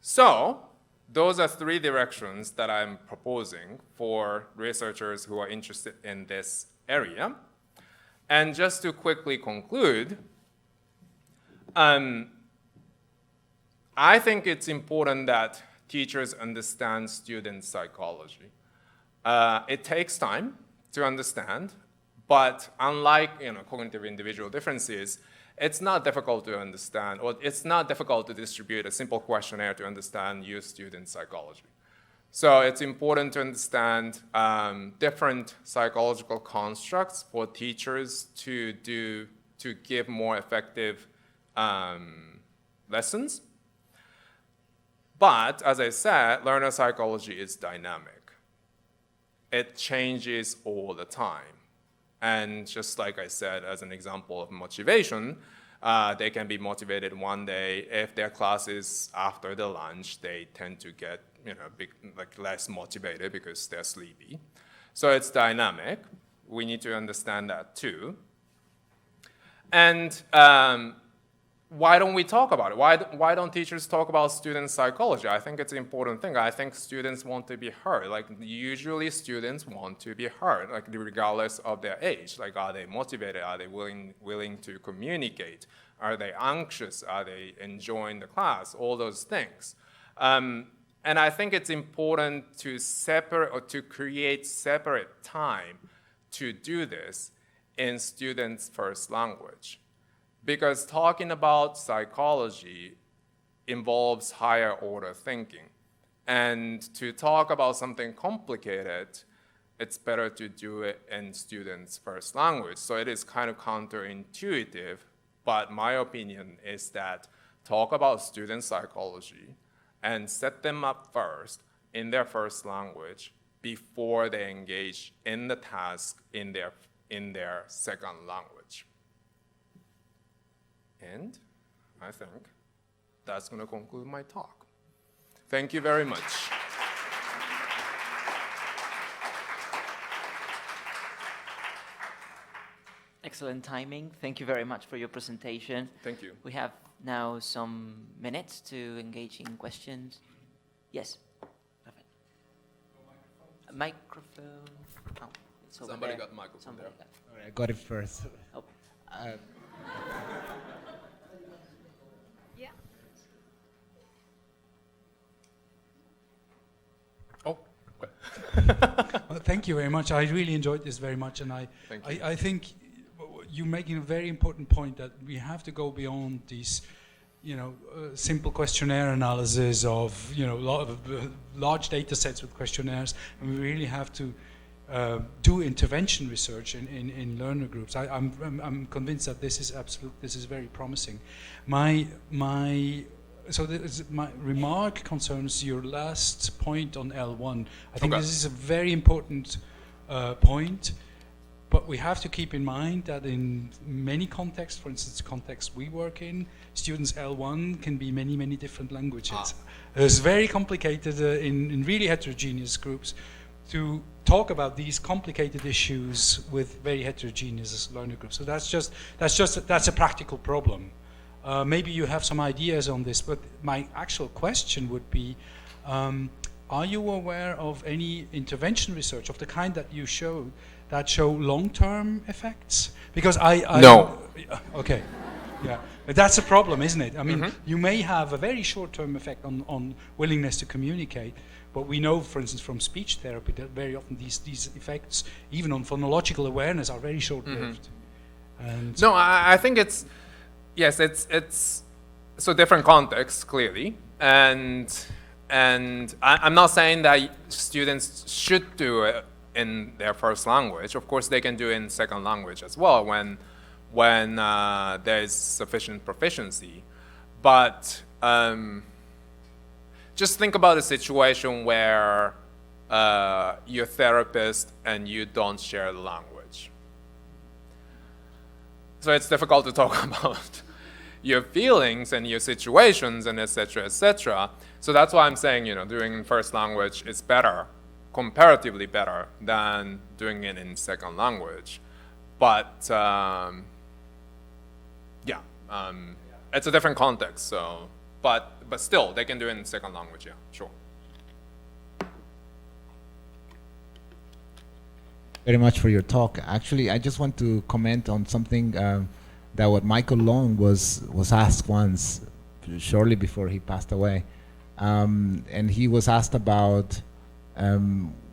So those are 3 directions that I'm proposing for researchers who are interested in this area. And just to quickly conclude, I think it's important that teachers understand student psychology. It takes time to understand, but unlike cognitive individual differences, it's not difficult to understand, or it's not difficult to distribute a simple questionnaire to understand your student psychology. So it's important to understand different psychological constructs for teachers to give more effective lessons. But as I said, learner psychology is dynamic. It changes all the time. And just like I said, as an example of motivation, they can be motivated one day. If their class is after the lunch, they tend to get less motivated because they're sleepy. So it's dynamic. We need to understand that too. And why don't we talk about it? Why don't teachers talk about student psychology? I think it's an important thing. I think students want to be heard. Like usually students want to be heard, like regardless of their age. Like are they motivated? Are they willing to communicate? Are they anxious? Are they enjoying the class? All those things. And I think it's important to separate or to create separate time to do this in students' first language. Because talking about psychology involves higher order thinking. And to talk about something complicated, it's better to do it in students' first language. So it is kind of counterintuitive, but my opinion is that talk about student psychology and set them up first in their first language before they engage in the task in their second language. And I think that's going to conclude my talk. Thank you very much. Excellent timing. Thank you very much for your presentation. Thank you. We have now some minutes to engage in questions. Yes. Perfect. A microphone. Oh, it's over Somebody there. got the microphone Somebody there. got- All right, I got it first. Oh. Yeah. Oh, Well, thank you very much. I really enjoyed this very much, and Thank you. I think you're making a very important point that we have to go beyond these, simple questionnaire analysis of, large data sets with questionnaires, and we really have to do intervention research in learner groups. I'm convinced that this is very promising. My remark concerns your last point on L1. I think Okay. this is a very important point, but we have to keep in mind that in many contexts, for instance, contexts we work in, students L1 can be many, many different languages. It's very complicated in really heterogeneous groups to talk about these complicated issues with very heterogeneous learner groups. So that's a practical problem. Maybe you have some ideas on this, but my actual question would be, are you aware of any intervention research of the kind that you showed that show long-term effects? Because I No. Okay. Yeah, but that's a problem, isn't it? I mean, you may have a very short-term effect on willingness to communicate, but we know, for instance, from speech therapy that very often these effects, even on phonological awareness, are very short-lived. And No, I think it's so different contexts clearly, and I'm not saying that students should do it in their first language. Of course, they can do it in second language as well when there is sufficient proficiency. But just think about a situation where you're a therapist and you don't share the language. So it's difficult to talk about your feelings and your situations and et cetera. So that's why I'm saying, doing in first language is better, comparatively better than doing it in second language. But it's a different context. So, but still, they can do it in second language. Yeah, sure. Very much for your talk. Actually, I just want to comment on something that what Michael Long was asked once, shortly before he passed away, and he was asked about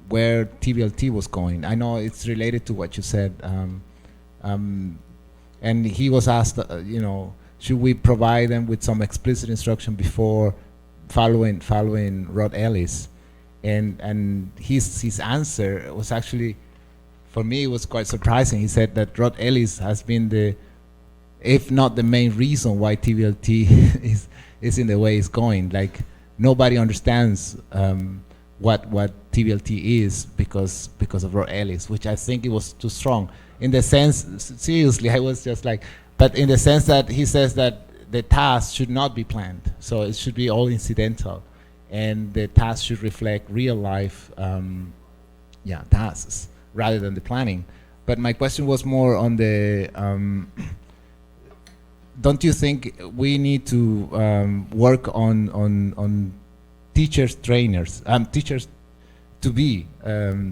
where TVLT was going. I know it's related to what you said, and he was asked, should we provide them with some explicit instruction before following Rod Ellis, and his answer was actually, for me, it was quite surprising. He said that Rod Ellis has been if not the main reason why TVLT is in the way it's going. Like nobody understands what TBLT is because of Roy Ellis, which I think it was too strong. In the sense, seriously, I was just like, but in the sense that he says that the task should not be planned, so it should be all incidental, and the task should reflect real life tasks rather than the planning. But my question was more on the, don't you think we need to work on teachers trainers, teachers to be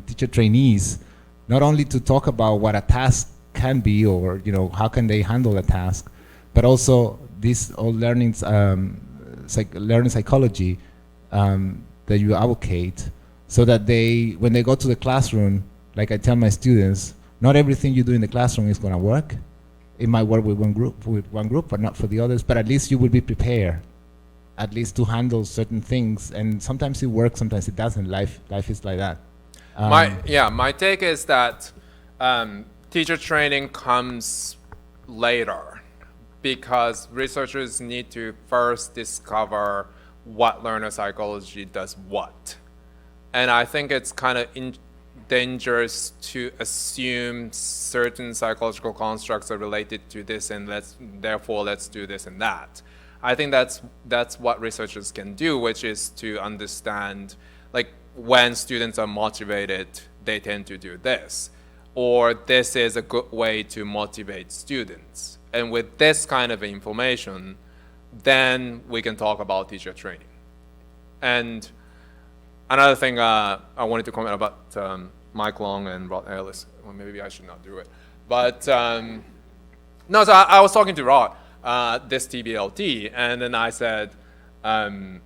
teacher trainees, not only to talk about what a task can be, or how can they handle a task, but also this all learning psychology that you advocate, so that when they go to the classroom, like I tell my students, not everything you do in the classroom is going to work. It might work with one group, but not for the others. But at least you will be prepared, at least to handle certain things. And sometimes it works, sometimes it doesn't. Life is like that. My take is that teacher training comes later, because researchers need to first discover what learner psychology does what. And I think it's kind of dangerous to assume certain psychological constructs are related to this, and therefore let's do this and that. I think that's what researchers can do, which is to understand, like, when students are motivated, they tend to do this, or this is a good way to motivate students. And with this kind of information, then we can talk about teacher training. And another thing I wanted to comment about Mike Long and Rod Ellis. Well, maybe I should not do it. But no, so I was talking to Rod, this TBLT, and then I said, how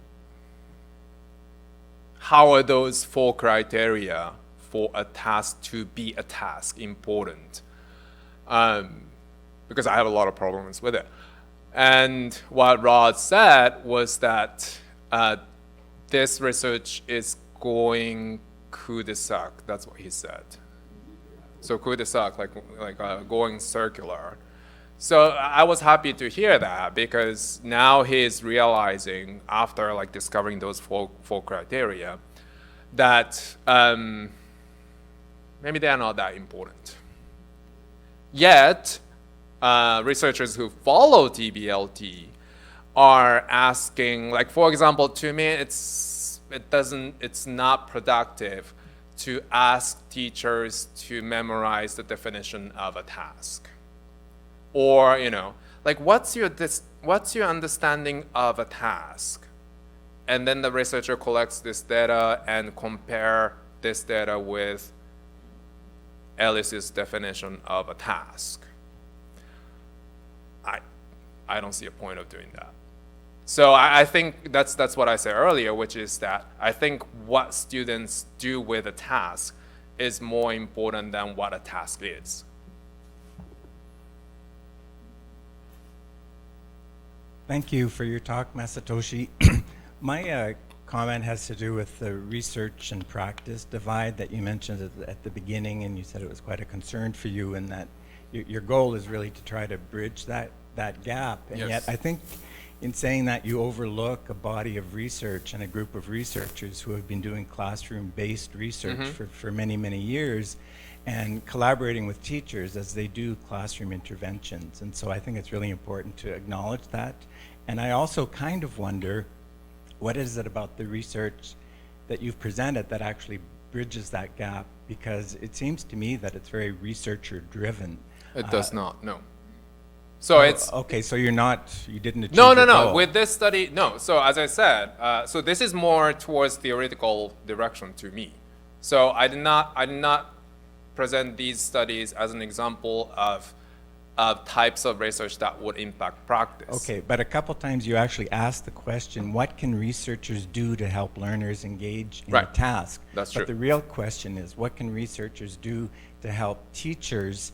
are those 4 criteria for a task to be a task important? Because I have a lot of problems with it. And what Rod said was that this research is going cul-de-sac. That's what he said. So cul-de-sac, like going circular. So I was happy to hear that, because now he's realizing, after like discovering those four criteria, that maybe they are not that important. Yet, researchers who follow TBLT are asking, like, for example, to me, it's not productive to ask teachers to memorize the definition of a task. Or, like, what's your understanding of a task? And then the researcher collects this data and compare this data with Ellis's definition of a task. I don't see a point of doing that. So I think that's what I said earlier, which is that I think what students do with a task is more important than what a task is. Thank you for your talk, Masatoshi. My comment has to do with the research and practice divide that you mentioned at the beginning, and you said it was quite a concern for you, and that your goal is really to try to bridge that gap. And yes. Yet I think in saying that, you overlook a body of research and a group of researchers who have been doing classroom-based research for many, many years, and collaborating with teachers as they do classroom interventions. And so I think it's really important to acknowledge that. And I also kind of wonder, what is it about the research that you've presented that actually bridges that gap? Because it seems to me that it's very researcher-driven. It does not, no. So it's okay. So you didn't achieve no. your goal. With this study, no. So as I said, so this is more towards theoretical direction to me. So I did not present these studies as an example of types of research that would impact practice. Okay, but a couple times you actually asked the question, what can researchers do to help learners engage in a task? That's true. But the real question is, what can researchers do to help teachers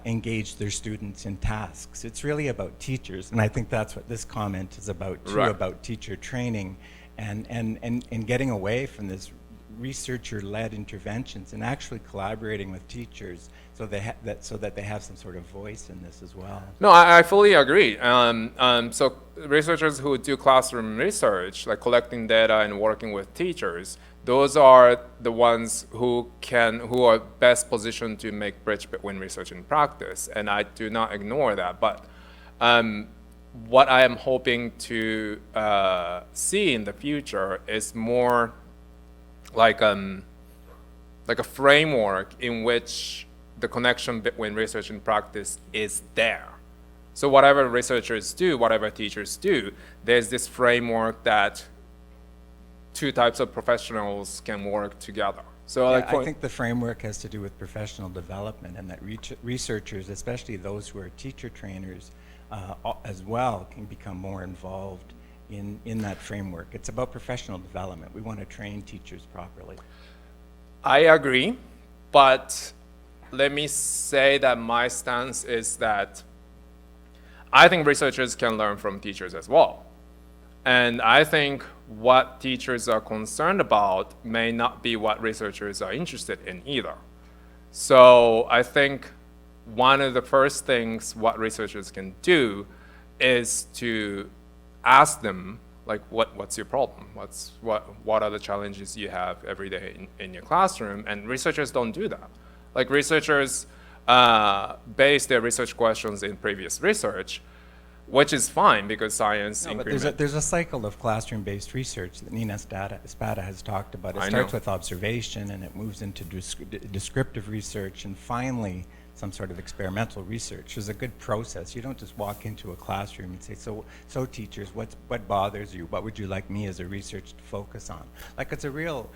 engage their students in tasks? It's really about teachers, and I think that's what this comment is about too, about teacher training and getting away from this researcher-led interventions and actually collaborating with teachers so that they have some sort of voice in this as well. No, I fully agree. So researchers who do classroom research, like collecting data and working with teachers, those are the ones who are best positioned to make bridge between research and practice, and I do not ignore that. But what I am hoping to see in the future is more like a framework in which the connection between research and practice is there. So whatever researchers do, whatever teachers do, there's this framework that two types of professionals can work together. So Yeah, I think the framework has to do with professional development, and that researchers, especially those who are teacher trainers, as well, can become more involved in that framework. It's about professional development. We want to train teachers properly. I agree, but let me say that my stance is that I think researchers can learn from teachers as well. And I think what teachers are concerned about may not be what researchers are interested in either. So I think one of the first things what researchers can do is to ask them, like, what's your problem? What are the challenges you have every day in your classroom? And researchers don't do that. Like, researchers base their research questions in previous research, which is fine because science increments. But there's a cycle of classroom-based research that Nina Spada has talked about. It I starts know. with observation, and it moves into descriptive research, and finally some sort of experimental research. There's a good process. You don't just walk into a classroom and say, so teachers, what bothers you? What would you like me as a researcher to focus on? Like, it's a real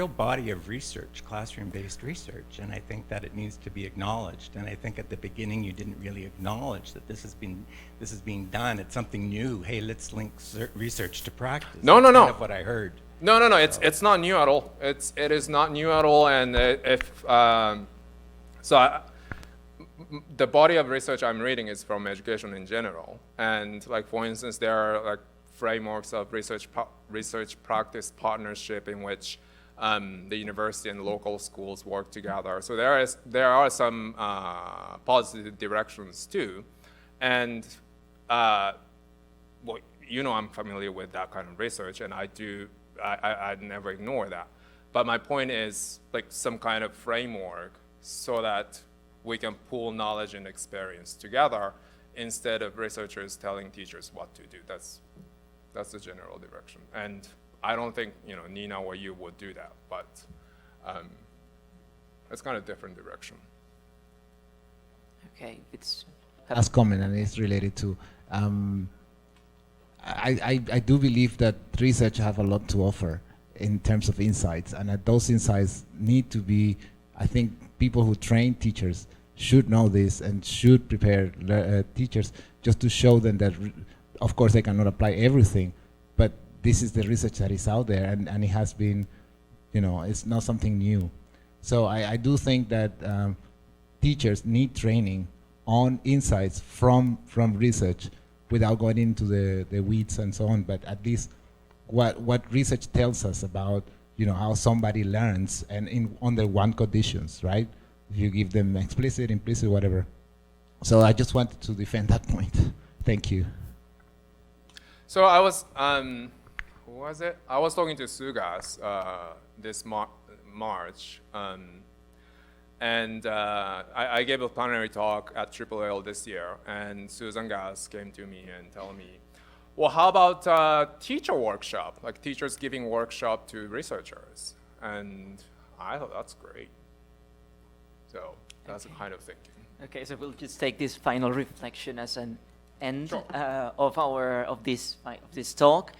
body of research, classroom-based research, and I think that it needs to be acknowledged. And I think at the beginning you didn't really acknowledge that this is being done. It's something new. Hey, let's link research to practice. No. That's kind of what I heard. No. It's not new at all. It is not new at all. And the body of research I'm reading is from education in general. And like, for instance, there are like frameworks of research practice partnership in which the university and local schools work together. So there are some positive directions too. And well, you know, I'm familiar with that kind of research, and I never ignore that. But my point is, like, some kind of framework so that we can pool knowledge and experience together instead of researchers telling teachers what to do. That's the general direction. And I don't think, Nina or you would do that, but it's kind of different direction. Okay, it's Last comment, and it's related to, I do believe that research have a lot to offer in terms of insights, and that those insights need to be, I think people who train teachers should know this and should prepare teachers just to show them that, of course, they cannot apply everything, but this is the research that is out there, and it has been, it's not something new. So I do think that teachers need training on insights from research without going into the weeds and so on, but at least what research tells us about how somebody learns and under one conditions, right? If you give them explicit, implicit, whatever. So I just wanted to defend that point. Thank you. So I was, who was it? I was talking to Sugas this March, and I gave a plenary talk at AAL this year, and Susan Gas came to me and told me, well, how about teacher workshop, like teachers giving workshop to researchers? And I thought that's great. So that's the kind of thinking. okay. So we'll just take this final reflection as an end Sure. of this talk.